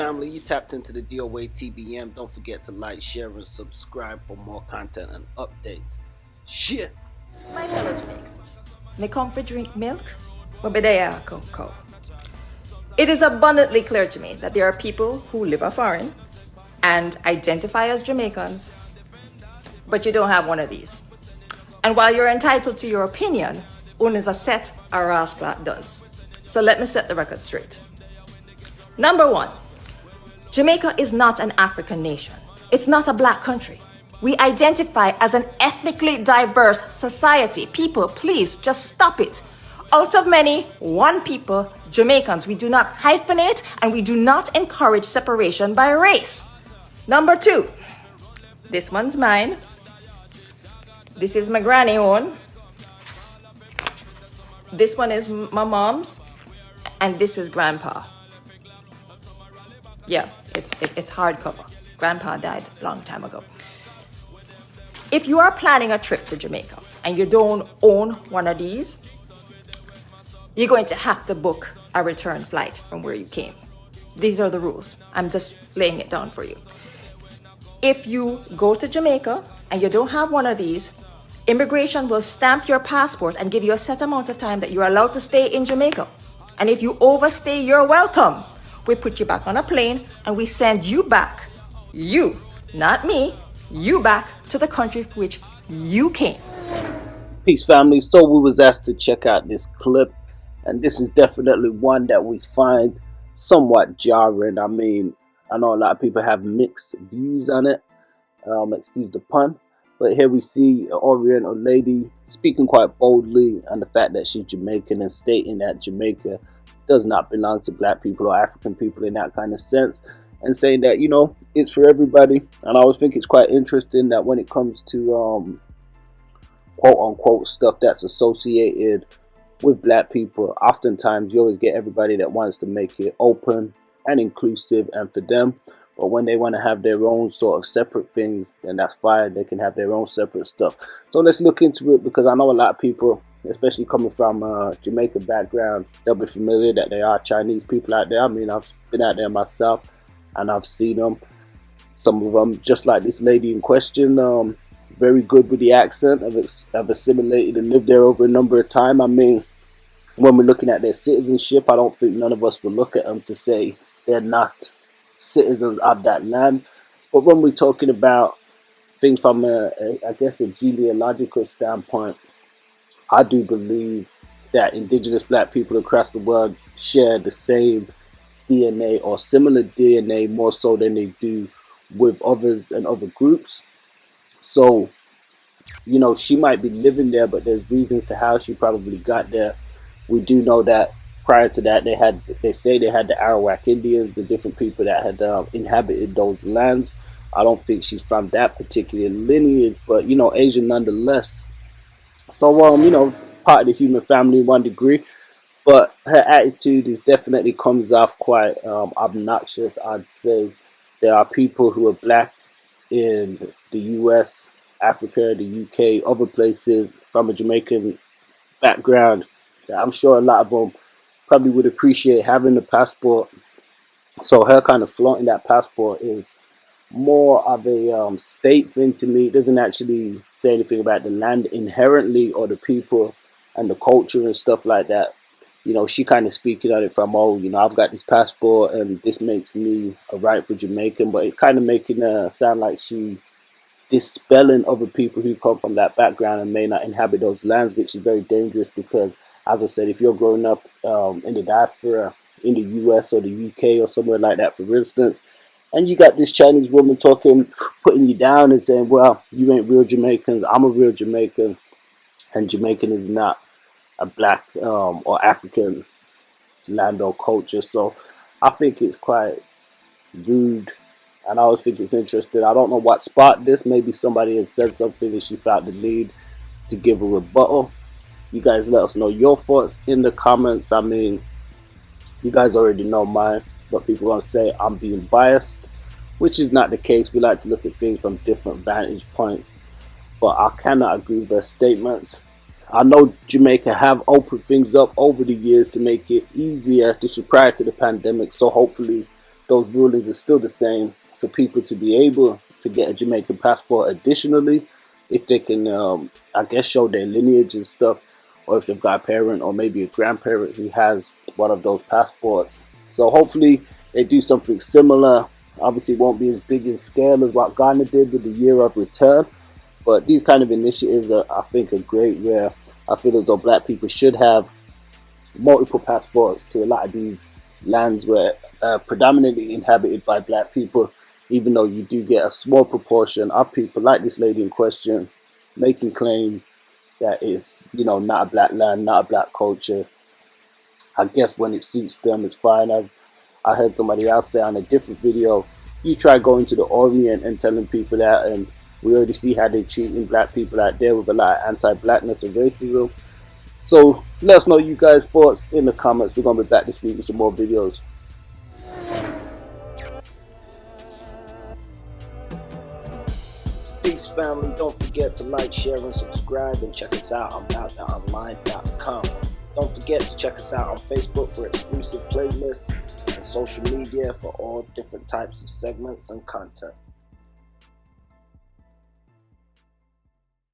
family, you tapped into the DOA TBM. Don't forget to like, share, and subscribe for more content and updates. Shit! My fellow Jamaicans, me come for drink milk, but be there cocoa. It is abundantly clear to me that there are people who live foreign and identify as Jamaicans, but you don't have one of these. And while you're entitled to your opinion, one is a set a rascal does. So let me set the record straight. Number one, Jamaica is not an African nation. It's not a black country. We identify as an ethnically diverse society. People, please just stop it. Out of many, one people, Jamaicans. We do not hyphenate and we do not encourage separation by race. Number two, this one's mine. This is my granny one. This one is my mom's. And this is grandpa. Yeah, it's hardcover. Grandpa died a long time ago. If you are planning a trip to Jamaica and you don't own one of these, you're going to have to book a return flight from where you came. These are the rules. I'm just laying it down for you. If you go to Jamaica and you don't have one of these, immigration will stamp your passport and give you a set amount of time that you're allowed to stay in Jamaica. And if you overstay your welcome, we put you back on a plane and we send you back, you, not me, you back to the country from which you came. Peace, family. So we was asked to check out this clip, and this is definitely one that we find somewhat jarring. I mean, I know a lot of people have mixed views on it, excuse the pun, but here we see an Oriental lady speaking quite boldly on the fact that she's Jamaican and stating that Jamaica does not belong to black people or African people in that kind of sense, and saying that, you know, it's for everybody. And I always think it's quite interesting that when it comes to quote unquote stuff that's associated with black people, oftentimes you always get everybody that wants to make it open and inclusive and for them. But when they want to have their own sort of separate things, then that's fine. They can have their own separate stuff. So let's look into it, because I know a lot of people, especially coming from a Jamaican background, they'll be familiar that there are Chinese people out there. I mean, I've been out there myself and I've seen them. Some of them, just like this lady in question, very good with the accent, have assimilated and lived there over a number of time. I mean, when we're looking at their citizenship, I don't think none of us will look at them to say they're not citizens of that land. But when we're talking about things from I guess a genealogical standpoint, I do believe that indigenous black people across the world share the same DNA or similar DNA, more so than they do with others and other groups. So, you know, she might be living there, but there's reasons to how she probably got there. We do know that prior to that, they say they had the Arawak Indians and different people that had inhabited those lands. I don't think she's from that particular lineage, but, you know, Asian nonetheless. So, you know, part of the human family in one degree. But her attitude definitely comes off quite obnoxious, I'd say. There are people who are black in the US, Africa, the UK, other places from a Jamaican background that I'm sure a lot of them probably would appreciate having the passport. So her kind of flaunting that passport is more of a state thing to me. It doesn't actually say anything about the land inherently or the people and the culture and stuff like that. You know, she kind of speaking on it from, oh, you know, I've got this passport and this makes me a rightful Jamaican, but it's kind of making her sound like she dispelling other people who come from that background and may not inhabit those lands, which is very dangerous because, as I said, if you're growing up in the diaspora in the US or the UK or somewhere like that, for instance, and you got this Chinese woman talking, putting you down and saying, well, you ain't real Jamaicans, I'm a real Jamaican, and Jamaican is not a black or African land or culture. So I think it's quite rude, and I always think it's interesting. I don't know what sparked this. Maybe somebody had said something and she felt the need to give a rebuttal. You guys let us know your thoughts in the comments. I mean, you guys already know mine, but people want to say I'm being biased, which is not the case. We like to look at things from different vantage points, but I cannot agree with their statements. I know Jamaica have opened things up over the years to make it easier. This was prior to the pandemic, so hopefully those rulings are still the same for people to be able to get a Jamaican passport. Additionally, if they can, I guess, show their lineage and stuff, or if they've got a parent or maybe a grandparent who has one of those passports. So hopefully they do something similar. Obviously, it won't be as big in scale as what Ghana did with the year of return, but these kind of initiatives are, I think, are great, where I feel as though black people should have multiple passports to a lot of these lands where predominantly inhabited by black people, even though you do get a small proportion of people like this lady in question making claims that it's, you know, not a black land, not a black culture. I guess when it suits them, it's fine. As I heard somebody else say on a different video, you try going to the Orient and telling people that, and we already see how they're treating black people out there with a lot of anti-blackness and racism. So let us know you guys' thoughts in the comments. We're going to be back this week with some more videos. Peace, family. Don't forget to like, share, and subscribe, and check us out on outtheonline.com. Don't forget to check us out on Facebook for exclusive playlists and social media for all different types of segments and content.